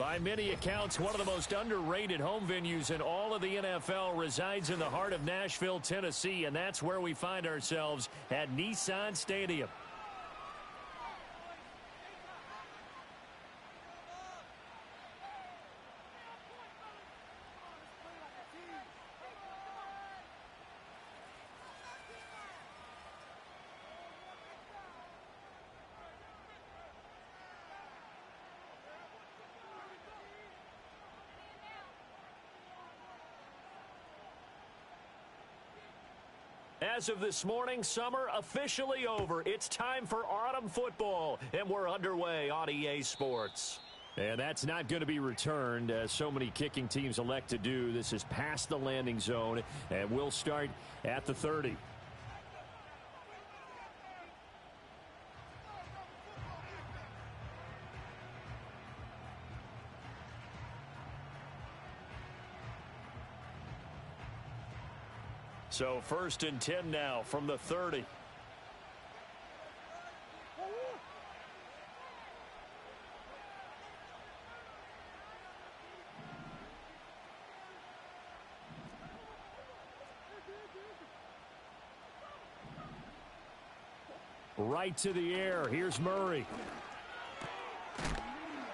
By many accounts, one of the most underrated home venues in all of the NFL resides in the heart of Nashville, Tennessee, and that's where we find ourselves at Nissan Stadium. As of this morning, summer officially over. It's time for autumn football, and we're underway on EA Sports. And that's not going to be returned, as so many kicking teams elect to do. This is past the landing zone, and we'll start at the 30. So 1st and 10 now from the 30. Right to the air. Here's Murray.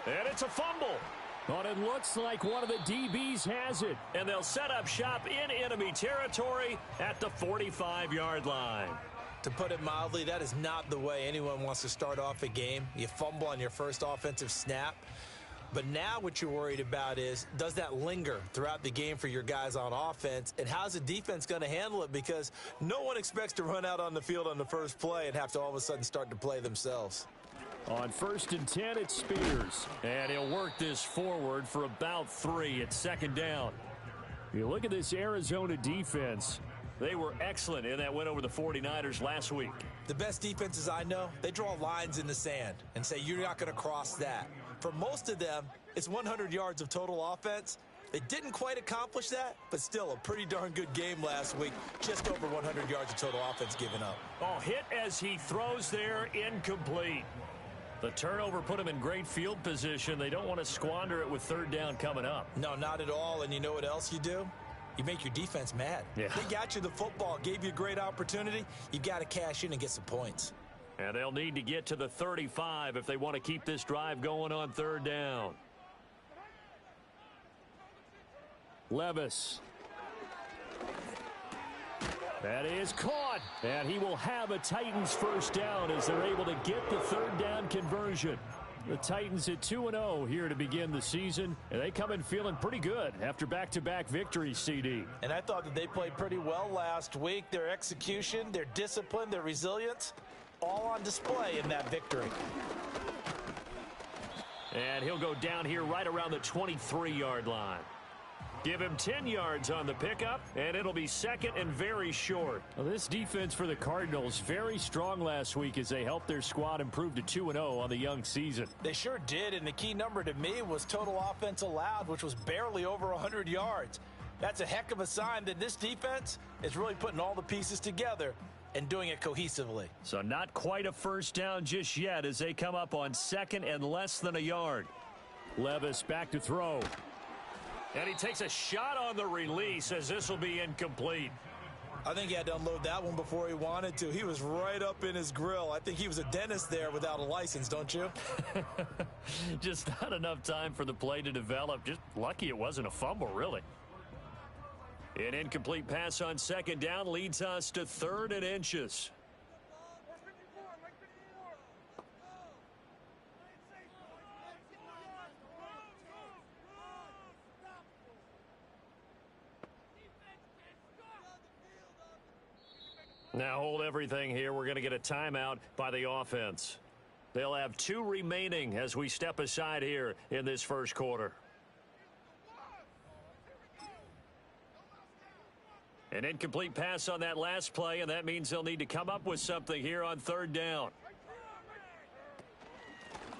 And it's a fumble. But it looks like one of the DBs has it. And they'll set up shop in enemy territory at the 45-yard line. To put it mildly, that is not the way anyone wants to start off a game. You fumble on your first offensive snap. But now what you're worried about is, does that linger throughout the game for your guys on offense? And how's the defense going to handle it? Because no one expects to run out on the field on the first play and have to all of a sudden start to play themselves. On 1st and 10, it's Spears. And he'll work this forward for about 3 at 2nd down. You look at this Arizona defense. They were excellent in that win over the 49ers last week. The best defenses I know, they draw lines in the sand and say you're not going to cross that. For most of them, it's 100 yards of total offense. They didn't quite accomplish that, but still a pretty darn good game last week. Just over 100 yards of total offense given up. Oh, hit as he throws there, incomplete. The turnover put him in great field position. They don't want to squander it with 3rd down coming up. No, not at all. And you know what else you do? You make your defense mad. Yeah. They got you the football, gave you a great opportunity. You got to cash in and get some points. And they'll need to get to the 35 if they want to keep this drive going on 3rd down. Levis. That is caught, and he will have a Titans 1st down as they're able to get the 3rd down conversion. The Titans at 2-0 here to begin the season, and they come in feeling pretty good after back-to-back victories, CD. And I thought that they played pretty well last week. Their execution, their discipline, their resilience, all on display in that victory. And he'll go down here right around the 23-yard line. Give him 10 yards on the pickup, and it'll be 2nd and very short. Well, this defense for the Cardinals, very strong last week as they helped their squad improve to 2-0 on the young season. They sure did, and the key number to me was total offense allowed, which was barely over 100 yards. That's a heck of a sign that this defense is really putting all the pieces together and doing it cohesively. So not quite a 1st down just yet as they come up on 2nd and less than a yard. Levis back to throw. And he takes a shot on the release as this will be incomplete. I think he had to unload that one before he wanted to. He was right up in his grill. I think he was a dentist there without a license, don't you? Just not enough time for the play to develop. Just lucky it wasn't a fumble, really. An incomplete pass on 2nd down leads us to 3rd and inches. Now hold everything here. We're going to get a timeout by the offense. They'll have 2 remaining as we step aside here in this 1st quarter. An incomplete pass on that last play, and that means they'll need to come up with something here on 3rd down.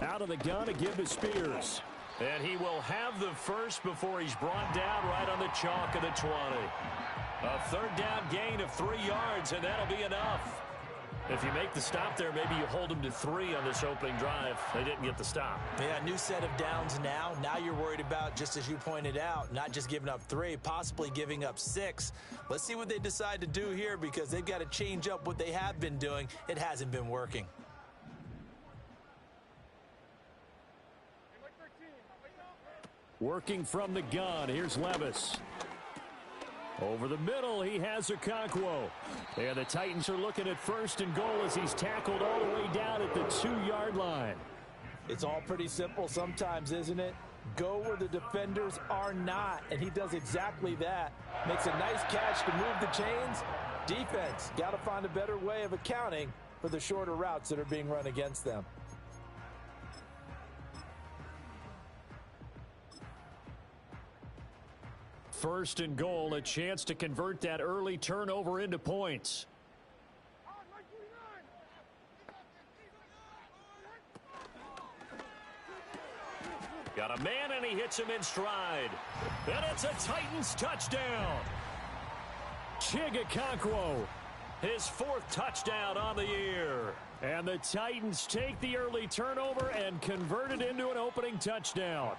Out of the gun to give to Spears. And he will have the first before he's brought down right on the chalk of the 20. A 3rd down gain of 3 yards, and that'll be enough. If you make the stop there, maybe you hold them to 3 on this opening drive. They didn't get the stop. Yeah, new set of downs now. Now you're worried about, just as you pointed out, not just giving up 3, possibly giving up 6. Let's see what they decide to do here, because they've got to change up what they have been doing. It hasn't been working. Working from the gun, here's Levis. Over the middle, he has Okonkwo. And the Titans are looking at 1st and goal as he's tackled all the way down at the 2-yard line. It's all pretty simple sometimes, isn't it? Go where the defenders are not, and he does exactly that. Makes a nice catch to move the chains. Defense, got to find a better way of accounting for the shorter routes that are being run against them. First and goal, a chance to convert that early turnover into points. Got a man, and he hits him in stride. And it's a Titans touchdown. Okonkwo, his 4th touchdown on the year. And the Titans take the early turnover and convert it into an opening touchdown.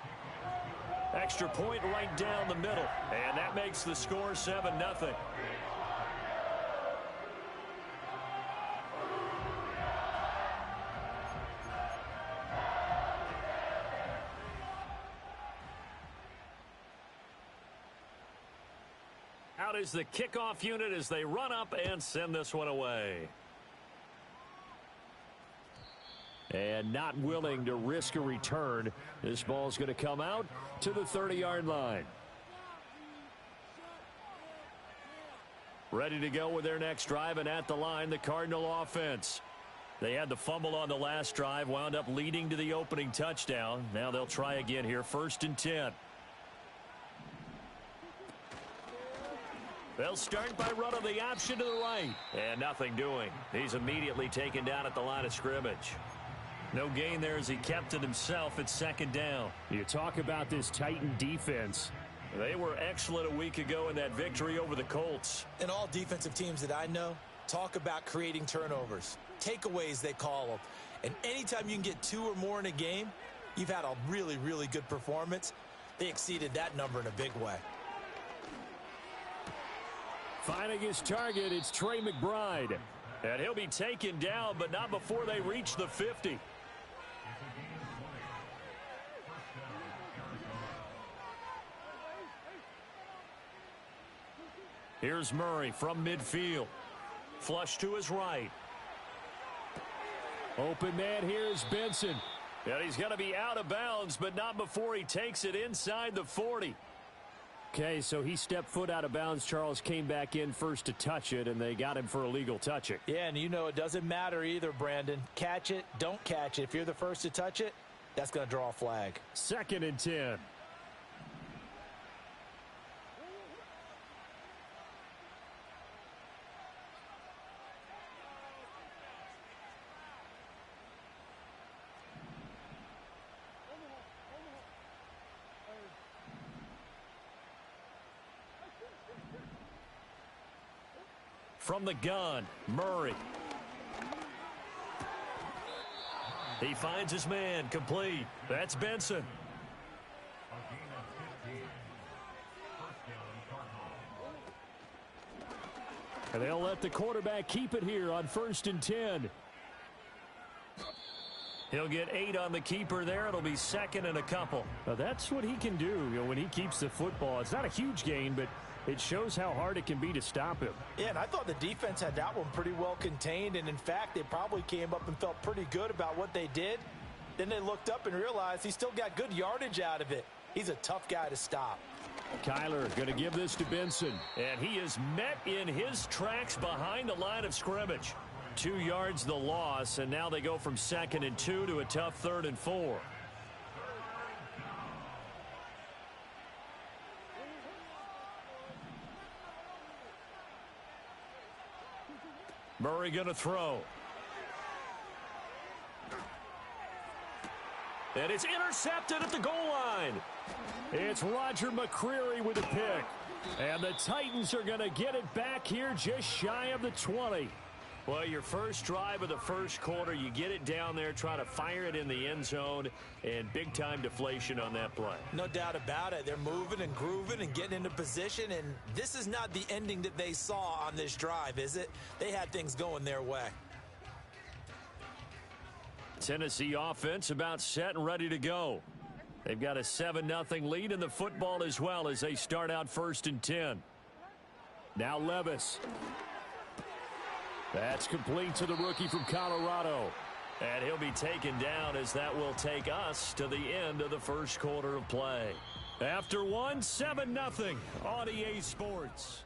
Extra point right down the middle, and that makes the score 7-0. Out is the kickoff unit as they run up and send this one away. And not willing to risk a return. This ball's going to come out to the 30-yard line. Ready to go with their next drive, and at the line, the Cardinal offense. They had the fumble on the last drive, wound up leading to the opening touchdown. Now they'll try again here, 1st and 10. They'll start by running the option to the right. And nothing doing. He's immediately taken down at the line of scrimmage. No gain there as he kept it himself at 2nd down. You talk about this Titan defense. They were excellent a week ago in that victory over the Colts. And all defensive teams that I know talk about creating turnovers. Takeaways, they call them. And anytime you can get 2 or more in a game, you've had a really, really good performance. They exceeded that number in a big way. Finding his target, it's Trey McBride. And he'll be taken down, but not before they reach the 50. Here's Murray from midfield. Flush to his right. Open man here is Benson. And he's going to be out of bounds, but not before he takes it inside the 40. Okay, so he stepped foot out of bounds. Charles came back in first to touch it, and they got him for illegal touching. Yeah, and you know it doesn't matter either, Brandon. Catch it, don't catch it. If you're the first to touch it, that's going to draw a flag. 2nd and 10. From the gun, Murray. He finds his man, complete. That's Benson. And they'll let the quarterback keep it here on 1st and 10. He'll get 8 on the keeper there. It'll be 2nd and a couple. Now that's what he can do, when he keeps the football. It's not a huge gain, but it shows how hard it can be to stop him. Yeah, and I thought the defense had that one pretty well contained, and in fact, they probably came up and felt pretty good about what they did. Then they looked up and realized he still got good yardage out of it. He's a tough guy to stop. Kyler going to give this to Benson, and he is met in his tracks behind the line of scrimmage. 2 yards the loss, and now they go from 2nd and 2 to a tough 3rd and 4. Murray going to throw. And it's intercepted at the goal line. It's Roger McCreary with a pick. And the Titans are going to get it back here just shy of the 20. Well, your first drive of the first quarter, you get it down there, try to fire it in the end zone, and big-time deflation on that play. No doubt about it. They're moving and grooving and getting into position, and this is not the ending that they saw on this drive, is it? They had things going their way. Tennessee offense about set and ready to go. They've got a 7-0 lead in the football as well as they start out 1st and 10. Now Levis. That's complete to the rookie from Colorado. And he'll be taken down as that will take us to the end of the first quarter of play. After one, 7-0 on EA Sports.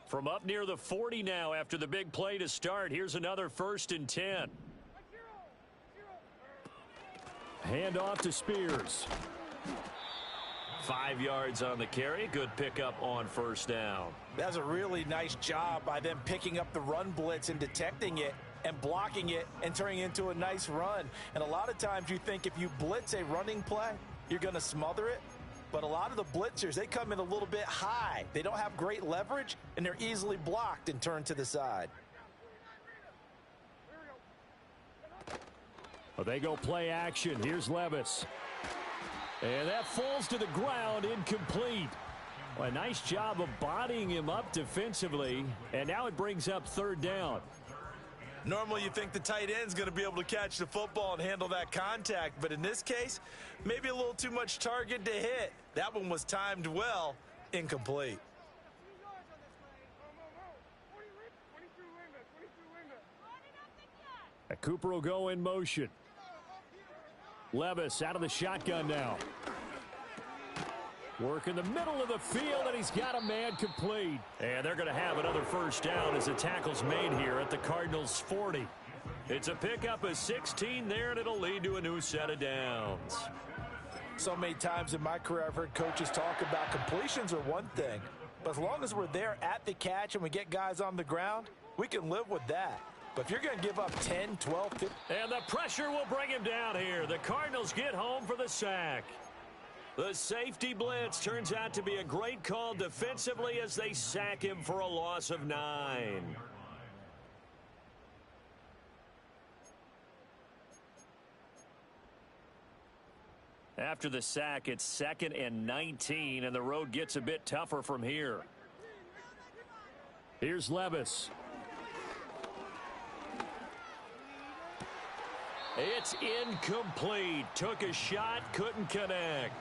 From up near the 40 now after the big play to start. Here's another 1st and 10. Hand off to Spears. 5 yards on the carry. Good pickup on 1st down. That's a really nice job by them picking up the run blitz and detecting it and blocking it and turning it into a nice run. And a lot of times you think if you blitz a running play, you're going to smother it. But a lot of the blitzers, they come in a little bit high. They don't have great leverage, and they're easily blocked and turned to the side. Well, they go play action. Here's Levis. And that falls to the ground, incomplete. Well, a nice job of bodying him up defensively, and now it brings up 3rd down. Normally you think the tight end's going to be able to catch the football and handle that contact, but in this case, maybe a little too much target to hit. That one was timed well, incomplete. Cooper will go in motion. Levis out of the shotgun now. Work in the middle of the field, and he's got a man complete. And they're going to have another 1st down as the tackle's made here at the Cardinals' 40. It's a pickup of 16 there, and it'll lead to a new set of downs. So many times in my career I've heard coaches talk about completions are one thing, but as long as we're there at the catch and we get guys on the ground, we can live with that. But if you're going to give up 10, 12, 15... And the pressure will bring him down here. The Cardinals get home for the sack. The safety blitz turns out to be a great call defensively as they sack him for a loss of 9. After the sack, it's 2nd and 19, and the road gets a bit tougher from here. Here's Levis. It's incomplete. Took a shot, couldn't connect.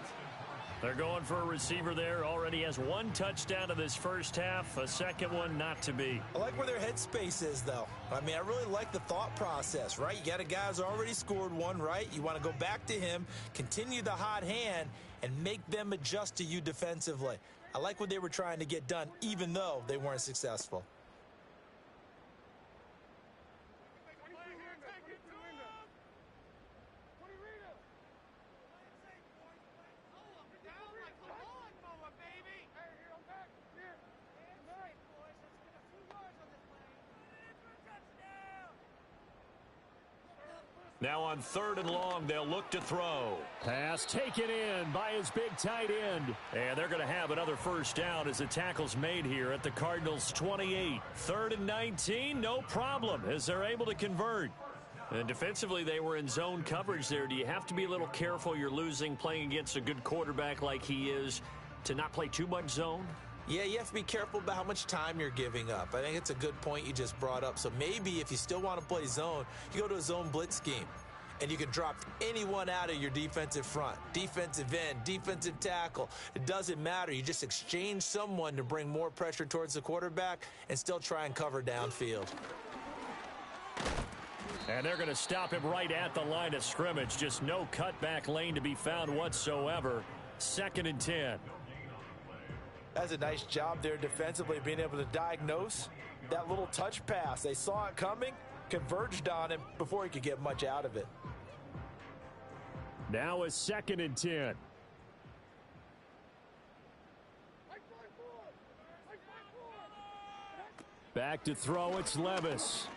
They're going for a receiver there. Already has 1 touchdown in this first half. A second one not to be. I like where their headspace is, though. I mean, I really like the thought process, right? You got a guy who's already scored one, right? You want to go back to him, continue the hot hand, and make them adjust to you defensively. I like what they were trying to get done, even though they weren't successful. Now on 3rd and long, they'll look to throw. Pass taken in by his big tight end. And they're going to have another 1st down as the tackle's made here at the Cardinals' 28. 3rd and 19, no problem as they're able to convert. And defensively, they were in zone coverage there. Do you have to be a little careful? You're losing playing against a good quarterback like he is to not play too much zone? Yeah, you have to be careful about how much time you're giving up. I think it's a good point you just brought up. So maybe if you still want to play zone, you go to a zone blitz scheme. And you can drop anyone out of your defensive front. Defensive end, defensive tackle. It doesn't matter. You just exchange someone to bring more pressure towards the quarterback and still try and cover downfield. And they're going to stop him right at the line of scrimmage. Just no cutback lane to be found whatsoever. 2nd and 10. That's a nice job there defensively, being able to diagnose that little touch pass. They saw it coming, converged on him before he could get much out of it. Now a 2nd and 10. Back to throw, it's Levis.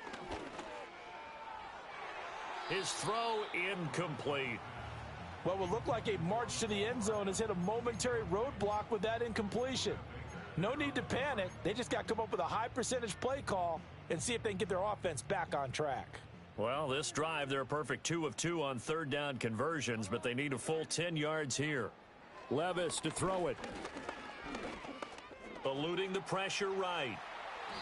His throw incomplete. What would look like a march to the end zone has hit a momentary roadblock with that incompletion. No need to panic. They just got to come up with a high percentage play call and see if they can get their offense back on track. Well, this drive, they're a perfect 2 of 2 on third down conversions, but they need a full 10 yards here. Levis to throw it. Eluding the pressure right.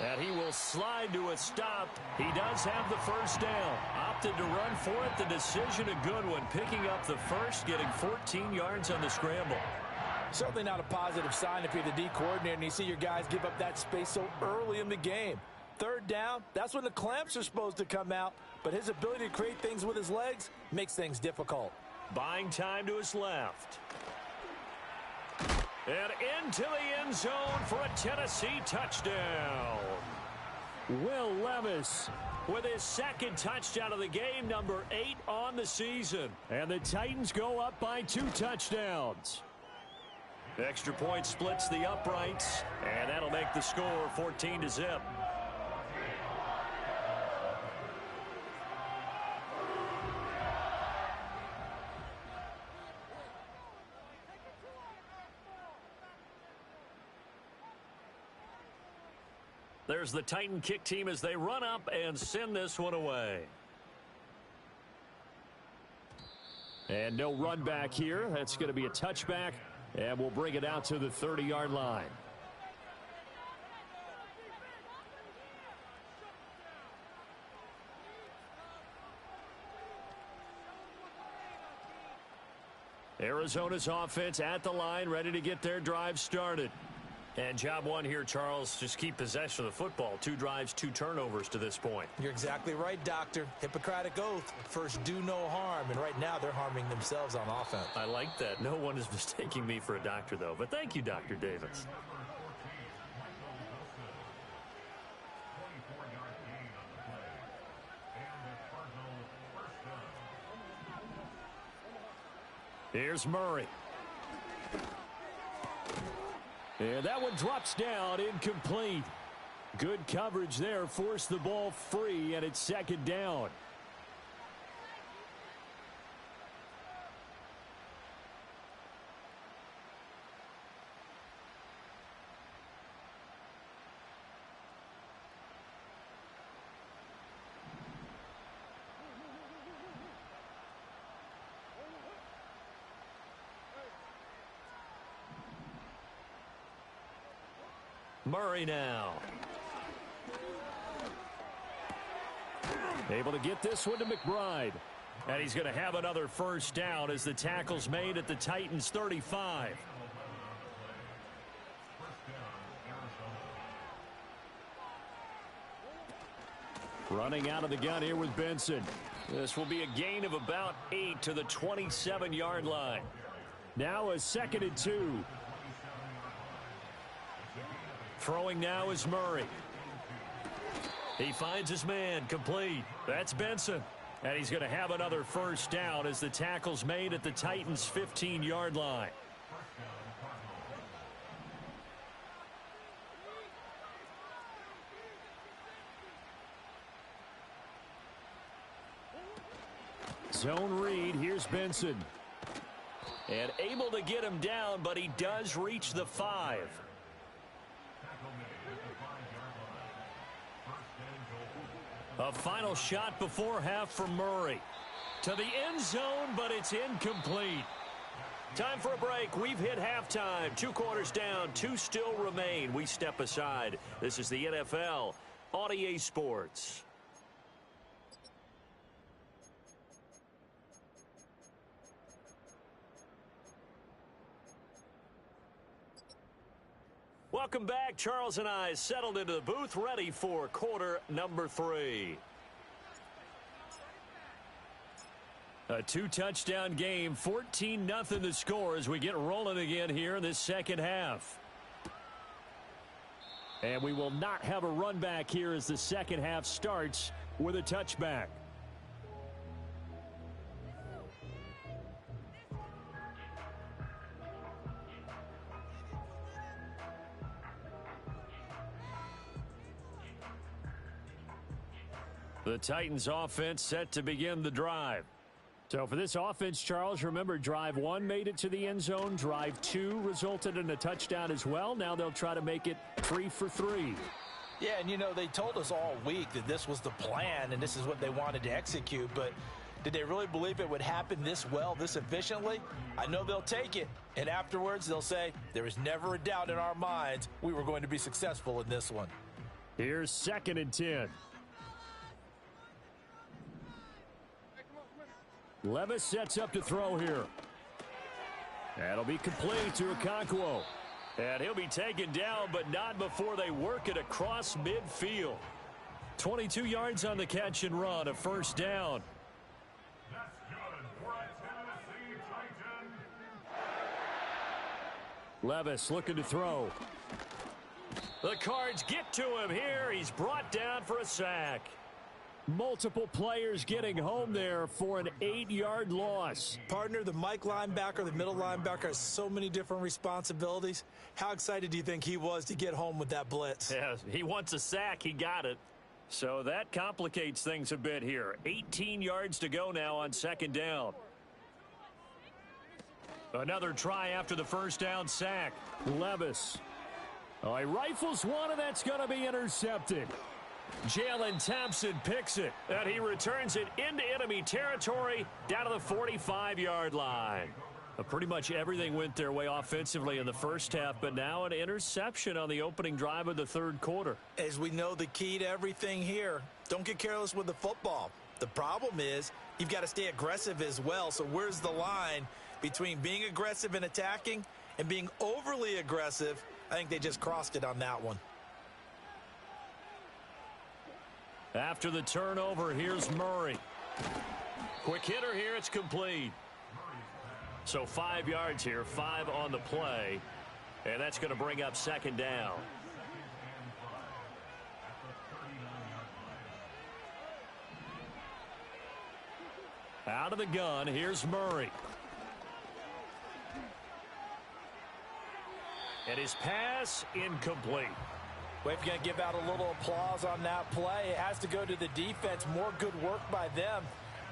And he will slide to a stop. He does have the first down. Opted to run for it. The decision a good one. Picking up the first, getting 14 yards on the scramble. Certainly not a positive sign if you're the D coordinator and you see your guys give up that space so early in the game. Third down, that's when the clamps are supposed to come out, but his ability to create things with his legs makes things difficult. Buying time to his left. And into the end zone for a Tennessee touchdown. Will Levis with his second touchdown of the game, number 8 on the season. And the Titans go up by 2 touchdowns. Extra point splits the uprights, and that'll make the score 14-0. There's the Titan kick team as they run up and send this one away. And no run back here. That's going to be a touchback, and we'll bring it out to the 30-yard line. Arizona's offense at the line, ready to get their drive started. And job one here, Charles, just keep possession of the football. 2 drives, 2 turnovers to this point. You're exactly right, Doctor. Hippocratic oath. First, do no harm. And right now, they're harming themselves on offense. I like that. No one is mistaking me for a doctor, though. But thank you, Dr. Davis. Here's Murray. And that one drops down, incomplete. Good coverage there, forced the ball free, and it's second down. Murray now. Able to get this one to McBride. And he's going to have another first down as the tackle's made at the Titans' 35. Running out of the gun here with Benson. This will be a gain of about 8 to the 27-yard line. Now a 2nd and 2. Throwing now is Murray. He finds his man, complete. That's Benson. And he's going to have another first down as the tackle's made at the Titans' 15-yard line. Zone read, here's Benson. And able to get him down, but he does reach the 5. A final shot before half from Murray. To the end zone, but it's incomplete. Time for a break. We've hit halftime. 2 quarters down, 2 still remain. We step aside. This is the NFL on EA Sports. Welcome back. Charles and I settled into the booth, ready for quarter number 3. A 2-touchdown game, 14-0 the score as we get rolling again here in this second half. And we will not have a run back here as the second half starts with a touchback. The Titans offense set to begin the drive. So for this offense, Charles, remember, drive 1 made it to the end zone. Drive 2 resulted in a touchdown as well. Now they'll try to make it 3 for 3. Yeah, and, you know, they told us all week that this was the plan and this is what they wanted to execute. But did they really believe it would happen this well, this efficiently? I know they'll take it. And afterwards, they'll say, there was never a doubt in our minds we were going to be successful in this one. Here's 2nd and 10. Levis sets up to throw here. That'll be complete to Okonkwo. And he'll be taken down, but not before they work it across midfield. 22 yards on the catch and run, a first down. Levis looking to throw. The Cards get to him here. He's brought down for a sack. Multiple players getting home there for an 8-yard loss. Partner, the Mike linebacker, the middle linebacker has so many different responsibilities. How excited do you think he was to get home with that blitz? Yeah, he wants a sack. He got it. So that complicates things a bit here. 18 yards to go now on 2nd down. Another try after the first down sack. Levis. Oh, he rifles one, and that's going to be intercepted. Jalen Thompson picks it, and he returns it into enemy territory down to the 45-yard line. Pretty much everything went their way offensively in the first half, but now an interception on the opening drive of the 3rd quarter. As we know, the key to everything here, don't get careless with the football. The problem is you've got to stay aggressive as well, so where's the line between being aggressive and attacking and being overly aggressive? I think they just crossed it on that one. After the turnover, here's Murray. Quick hitter here, it's complete. So 5 yards here, 5 on the play. And that's going to bring up 2nd down. Out of the gun, here's Murray. And his pass incomplete. We're going to give out a little applause on that play. It has to go to the defense. More good work by them.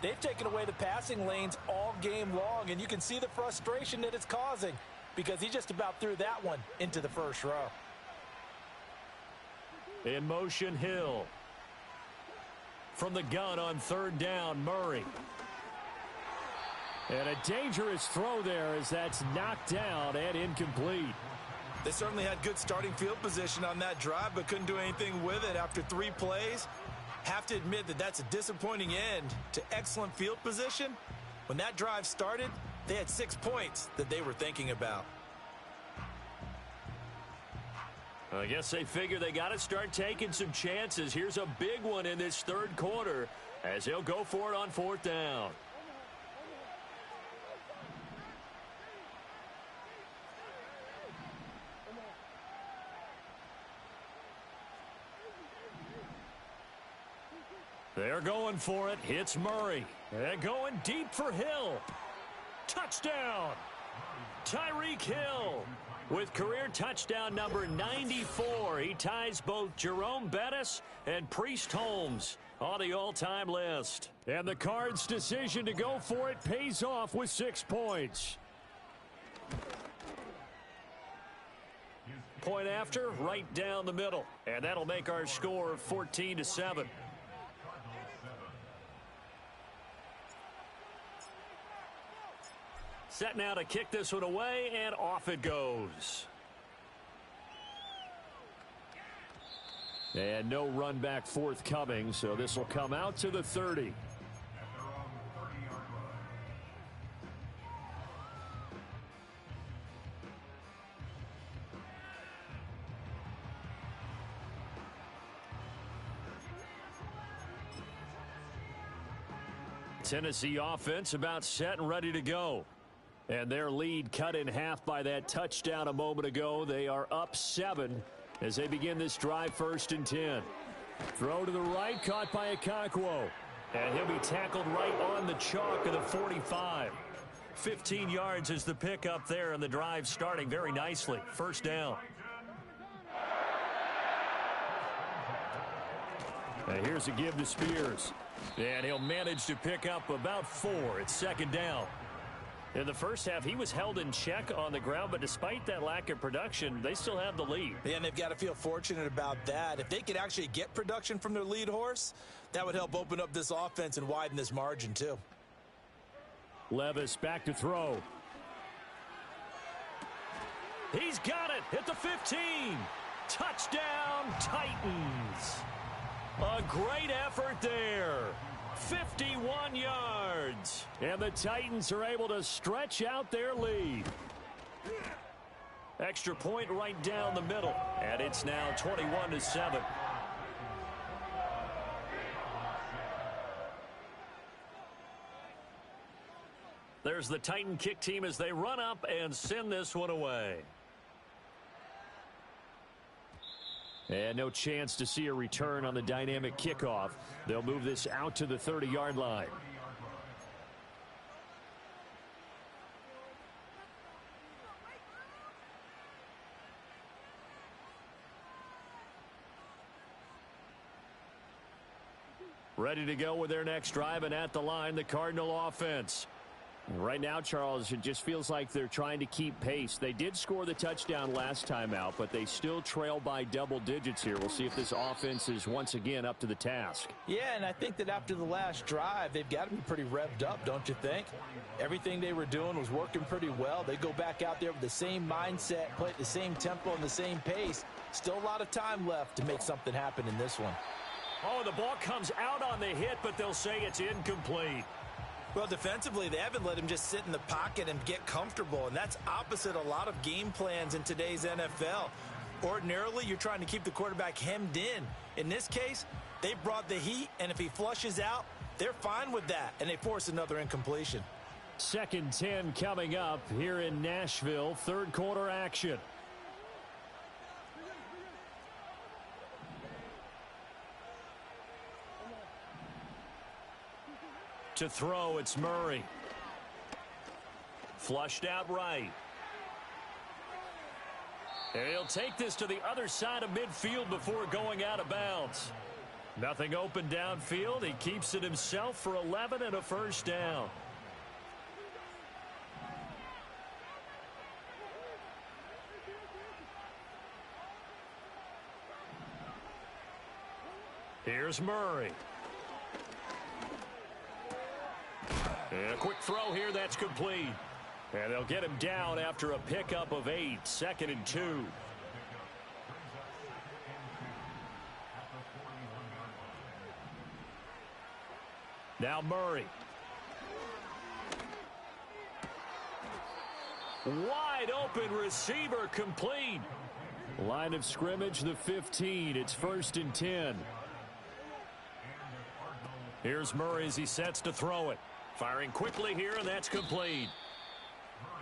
They've taken away the passing lanes all game long, and you can see the frustration that it's causing because he just about threw that one into the first row. In motion, Hill. From the gun on 3rd down, Murray. And a dangerous throw there as that's knocked down and incomplete. They certainly had good starting field position on that drive, but couldn't do anything with it after 3 plays. Have to admit that that's a disappointing end to excellent field position. When that drive started, they had 6 points that they were thinking about. I guess they figure they got to start taking some chances. Here's a big one in this 3rd quarter as they'll go for it on 4th down. They're going for it. Hits Murray. And going deep for Hill. Touchdown. Tyreek Hill with career touchdown number 94. He ties both Jerome Bettis and Priest Holmes on the all-time list. And the Cards' decision to go for it pays off with 6 points. Point after, right down the middle. And that'll make our score 14-7. Set now to kick this one away, and off it goes. And no run back forthcoming, so this will come out to the 30. Tennessee offense about set and ready to go. And their lead cut in half by that touchdown a moment ago. They are up 7 as they begin this drive, 1st and 10. Throw to the right, caught by Okonkwo. And he'll be tackled right on the chalk of the 45. 15 yards is the pickup there, and the drive starting very nicely. 1st down. And here's a give to Spears. And he'll manage to pick up about 4. It's second down. In the first half, he was held in check on the ground, but despite that lack of production, they still have the lead. Yeah, and they've got to feel fortunate about that. If they could actually get production from their lead horse, that would help open up this offense and widen this margin too. Levis back to throw. He's got it at the 15. Touchdown, Titans. A great effort there. 51 yards. And the Titans are able to stretch out their lead. Extra point right down the middle. And it's now 21-7. There's the Titan kick team as they run up and send this one away. And no chance to see a return on the dynamic kickoff. They'll move this out to the 30-yard line. Ready to go with their next drive, and at the line, the Cardinal offense. Right now, Charles, it just feels like they're trying to keep pace. They did score the touchdown last time out, but they still trail by double digits here. We'll see if this offense is once again up to the task. Yeah, and I think that after the last drive, they've got to be pretty revved up, don't you think? Everything they were doing was working pretty well. They go back out there with the same mindset, play at the same tempo and the same pace. Still a lot of time left to make something happen in this one. Oh, the ball comes out on the hit, but they'll say it's incomplete. Well, defensively, they haven't let him just sit in the pocket and get comfortable, and that's opposite a lot of game plans in today's NFL. Ordinarily, you're trying to keep the quarterback hemmed in. In this case, they brought the heat, and if he flushes out, they're fine with that, and they force another incompletion. 2nd and 10 coming up here in Nashville. Third quarter action. To throw, it's Murray. Flushed out right. And he'll take this to the other side of midfield before going out of bounds. Nothing open downfield. He keeps it himself for 11 and a first down. Here's Murray. And a quick throw here, that's complete. And they'll get him down after a pickup of 8, 2nd and 2. Now Murray. Wide open receiver, complete. Line of scrimmage, the 15. It's 1st and 10. Here's Murray as he sets to throw it. Firing quickly here, and that's complete.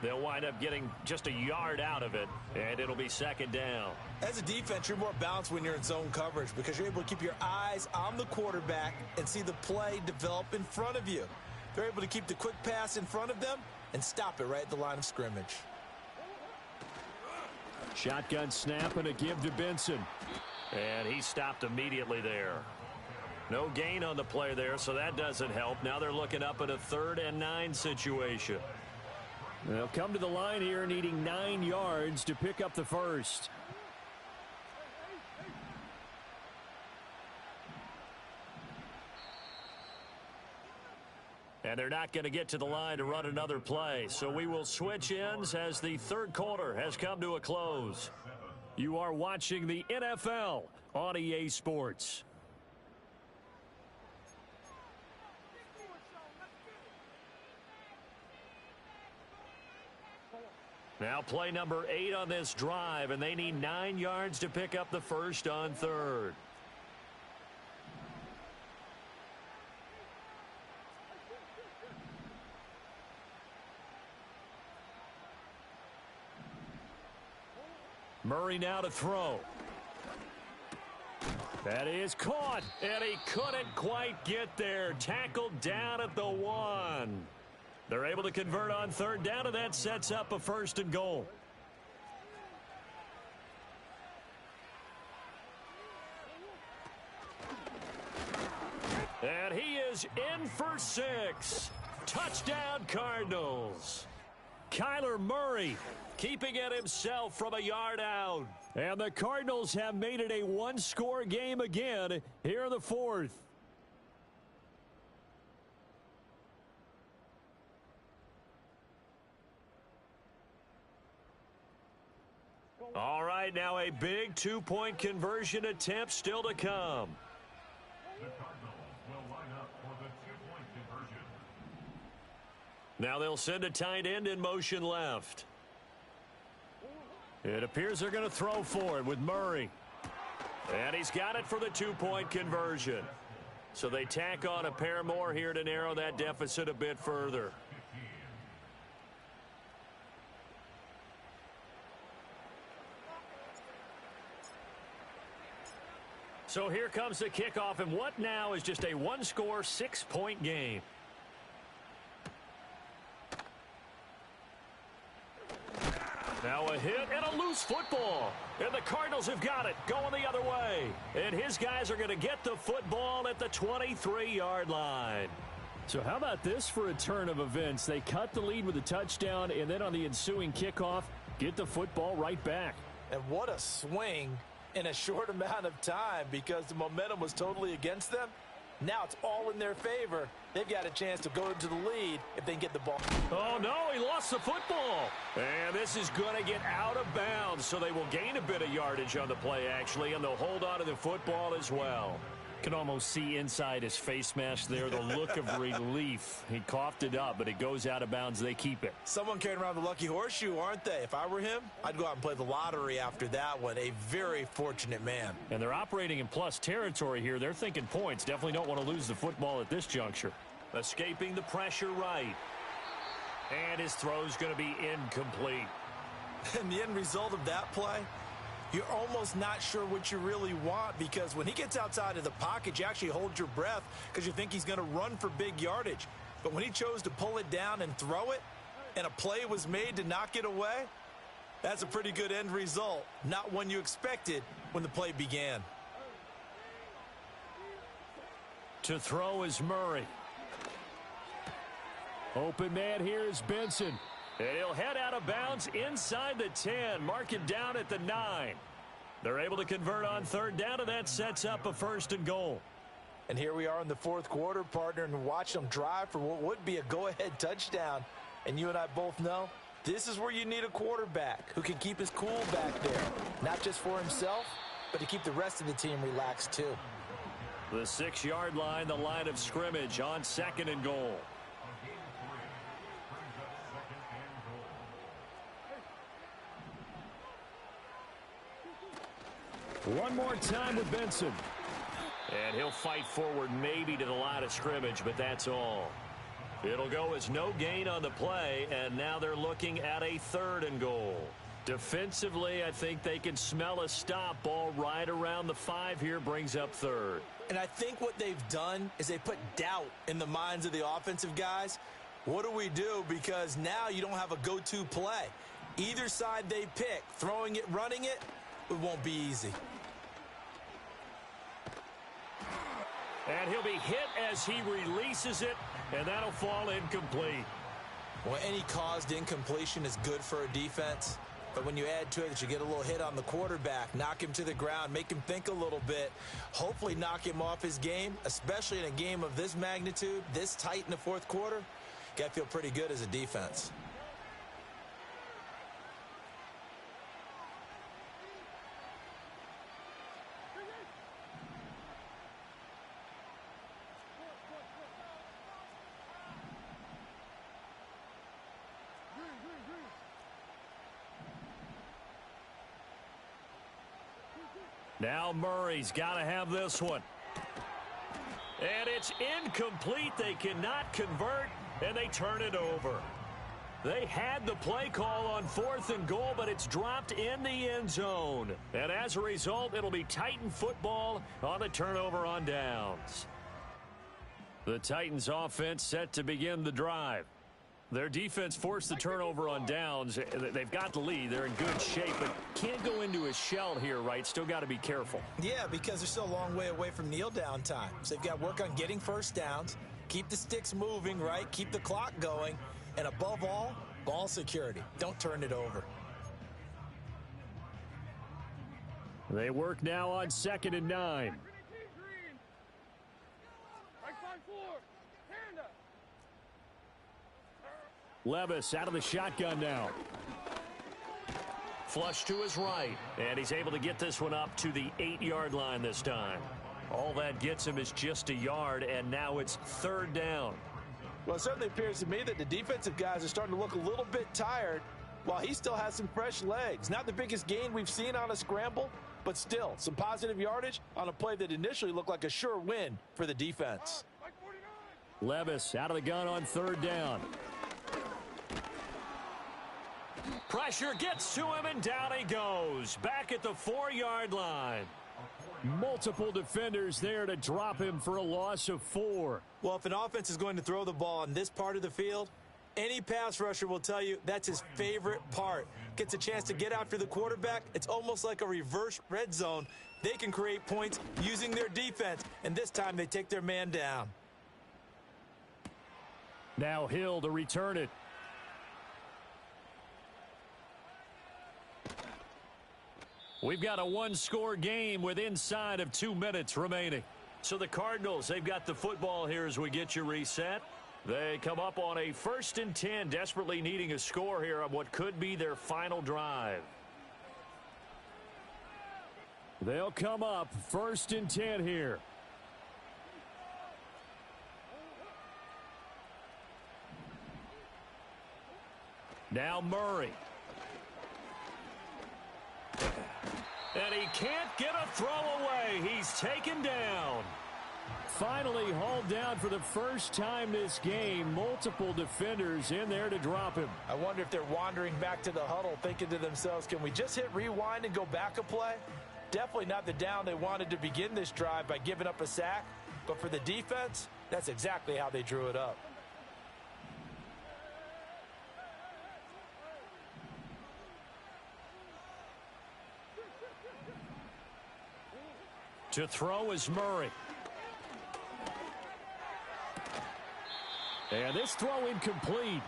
They'll wind up getting just a yard out of it, and it'll be 2nd down. As a defense, you're more balanced when you're in zone coverage because you're able to keep your eyes on the quarterback and see the play develop in front of you. They're able to keep the quick pass in front of them and stop it right at the line of scrimmage. Shotgun snap and a give to Benson. And he stopped immediately there. No gain on the play there, so that doesn't help. Now they're looking up at a 3rd and 9 situation. They'll come to the line here needing 9 yards to pick up the first. And they're not going to get to the line to run another play. So we will switch ends as the third quarter has come to a close. You are watching the NFL on EA Sports. Now play number 8 on this drive, and they need 9 yards to pick up the first on 3rd. Murray now to throw. That is caught, and he couldn't quite get there. Tackled down at the 1. They're able to convert on 3rd down, and that sets up a 1st and goal. And he is in for 6. Touchdown, Cardinals. Kyler Murray keeping it himself from a yard out. And the Cardinals have made it a one-score game again here in the fourth. All right, now a big two-point conversion attempt still to come. The Cardinals will line up for the two-point conversion. Now they'll send a tight end in motion left. It appears they're going to throw for it with Murray. And he's got it for the two-point conversion. So they tack on a pair more here to narrow that deficit a bit further. So here comes the kickoff, and what now is just a one-score, 6-point game. Now a hit and a loose football. And the Cardinals have got it, going the other way. And his guys are going to get the football at the 23-yard line. So how about this for a turn of events? They cut the lead with a touchdown, and then on the ensuing kickoff, get the football right back. And what a swing in a short amount of time, because the momentum was totally against them. Now it's all in their favor. They've got a chance to go into the lead if they can get the ball. Oh, no, he lost the football. And this is going to get out of bounds, so they will gain a bit of yardage on the play, actually, and they'll hold on to the football as well. Can almost see inside his face mask there the look of relief. He coughed it up, but it goes out of bounds. They keep it. Someone carrying around the lucky horseshoe, aren't they? If I were him, I'd go out and play the lottery after that one. A very fortunate man. And they're operating in plus territory here. They're thinking points. Definitely don't want to lose the football at this juncture. Escaping the pressure right. And his throw's going to be incomplete. And the end result of that play, you're almost not sure what you really want, because when he gets outside of the pocket, you actually hold your breath because you think he's going to run for big yardage. But when he chose to pull it down and throw it, and a play was made to knock it away, that's a pretty good end result. Not one you expected when the play began. To throw is Murray. Open man here is Benson. And he'll head out of bounds inside the 10. Mark him down at the 9. They're able to convert on third down, and that sets up a 1st and goal. And here we are in the fourth quarter, partner, and watch them drive for what would be a go-ahead touchdown. And you and I both know this is where you need a quarterback who can keep his cool back there. Not just for himself, but to keep the rest of the team relaxed too. The 6-yard line, the line of scrimmage on 2nd and goal. One more time with Benson. And he'll fight forward maybe to the line of scrimmage, but that's all. It'll go as no gain on the play, and now they're looking at a 3rd and goal. Defensively, I think they can smell a stop. Ball right around the 5 here, brings up 3rd. And I think what they've done is they put doubt in the minds of the offensive guys. What do we do? Because now you don't have a go-to play. Either side they pick, throwing it, running it, it won't be easy. And he'll be hit as he releases it, and that'll fall incomplete. Well, any caused incompletion is good for a defense, but when you add to it that you get a little hit on the quarterback, knock him to the ground, make him think a little bit, hopefully knock him off his game, especially in a game of this magnitude, this tight in the fourth quarter, got to feel pretty good as a defense. Now Murray's got to have this one. And it's incomplete. They cannot convert, and they turn it over. They had the play call on 4th and goal, but it's dropped in the end zone. And as a result, it'll be Titan football on the turnover on downs. The Titans offense set to begin the drive. Their defense forced the turnover on downs. They've got the lead. They're in good shape, but can't go into a shell here, right? Still got to be careful. Yeah, because they're still a long way away from kneel down time. So they've got to work on getting first downs, keep the sticks moving, right? Keep the clock going. And above all, ball security. Don't turn it over. They work now on 2nd and 9. Levis out of the shotgun now. Flush to his right. And he's able to get this one up to the 8-yard line this time. All that gets him is just a yard, and now it's 3rd down. Well, it certainly appears to me that the defensive guys are starting to look a little bit tired while he still has some fresh legs. Not the biggest gain we've seen on a scramble, but still some positive yardage on a play that initially looked like a sure win for the defense. Levis out of the gun on 3rd down. Pressure gets to him, and down he goes. Back at the 4-yard line. Multiple defenders there to drop him for a loss of 4. Well, if an offense is going to throw the ball in this part of the field, any pass rusher will tell you that's his favorite part. Gets a chance to get after the quarterback. It's almost like a reverse red zone. They can create points using their defense, and this time they take their man down. Now Hill to return it. We've got a 1-score game with inside of 2 minutes remaining. So the Cardinals, they've got the football here as we get you reset. They come up on a 1st and 10, desperately needing a score here on what could be their final drive. They'll come up 1st and 10 here. Now Murray. And he can't get a throw away. He's taken down. Finally hauled down for the first time this game. Multiple defenders in there to drop him. I wonder if they're wandering back to the huddle thinking to themselves, can we just hit rewind and go back a play? Definitely not the down they wanted to begin this drive by giving up a sack. But for the defense, that's exactly how they drew it up. To throw is Murray. And this throw incomplete.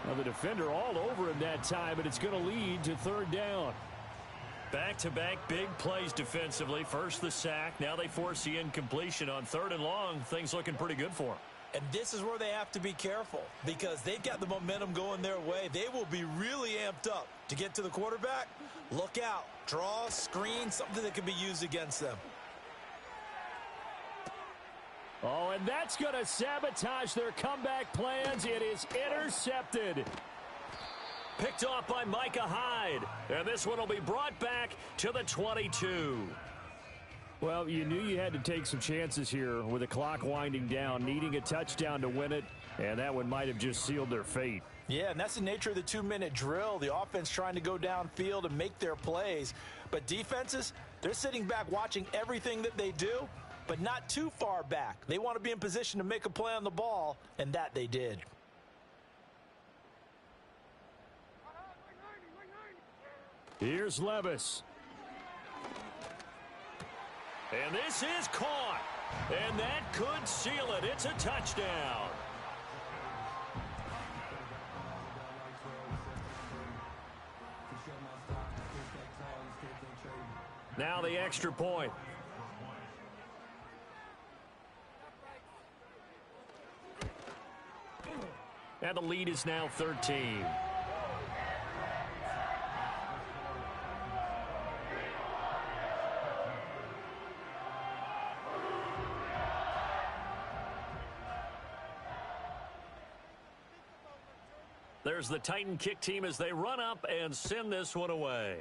Well, the defender all over him that time, but it's going to lead to 3rd down. Back-to-back big plays defensively. First the sack. Now they force the incompletion on 3rd and long. Things looking pretty good for them. And this is where they have to be careful because they've got the momentum going their way. They will be really amped up to get to the quarterback. Look out. Draw, screen, something that can be used against them. Oh, and that's going to sabotage their comeback plans. It is intercepted. Picked off by Micah Hyde. And this one will be brought back to the 22. Well, you knew you had to take some chances here with the clock winding down, needing a touchdown to win it, and that one might have just sealed their fate. Yeah, and that's the nature of the 2-minute drill. The offense trying to go downfield and make their plays. But defenses, they're sitting back watching everything that they do, but not too far back. They want to be in position to make a play on the ball, and that they did. Here's Levis. And this is caught. And that could seal it. It's a touchdown. Now the extra point. And the lead is now 13. There's the Titan kick team as they run up and send this one away.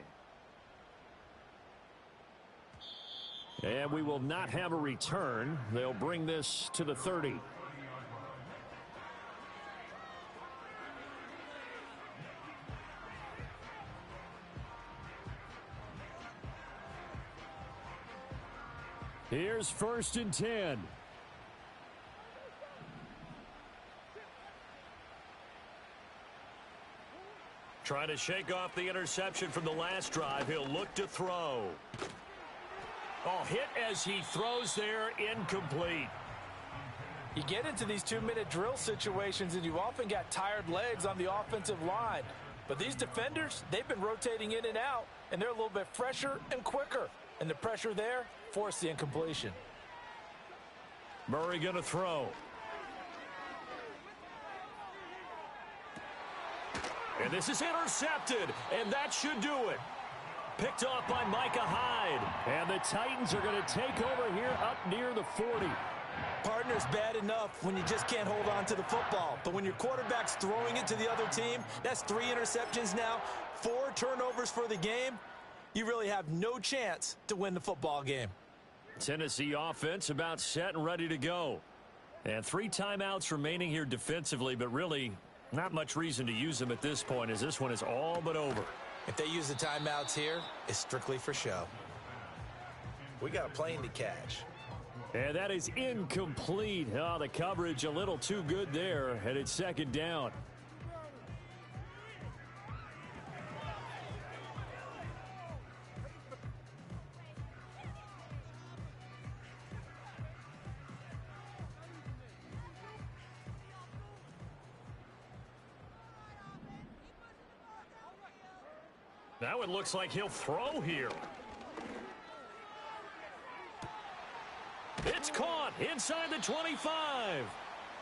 And we will not have a return. They'll bring this to the 30. Here's 1st and 10. Trying to shake off the interception from the last drive. He'll look to throw. Oh, hit as he throws there, incomplete. You get into these 2-minute drill situations, and you often got tired legs on the offensive line. But these defenders, they've been rotating in and out, and they're a little bit fresher and quicker. And the pressure there forced the incompletion. Murray going to throw. And this is intercepted, and that should do it. Picked off by Micah Hyde. And the Titans are going to take over here up near the 40. Partner's bad enough when you just can't hold on to the football. But when your quarterback's throwing it to the other team, that's 3 interceptions now, 4 turnovers for the game. You really have no chance to win the football game. Tennessee offense about set and ready to go. And 3 timeouts remaining here defensively, but really not much reason to use them at this point, as this one is all but over. If they use the timeouts here, it's strictly for show. We got a plane to catch. And that is incomplete. Oh, the coverage a little too good there, and it's second down. Now it looks like he'll throw here. It's caught inside the 25.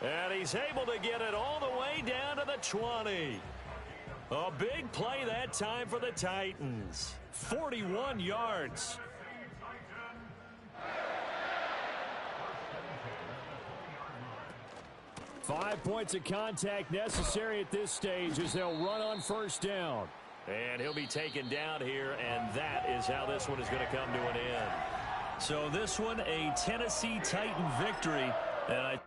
And he's able to get it all the way down to the 20. A big play that time for the Titans. 41 yards. Five points of contact necessary at this stage as they'll run on first down. And he'll be taken down here, and that is how this one is going to come to an end. So this one, a Tennessee Titan victory. And I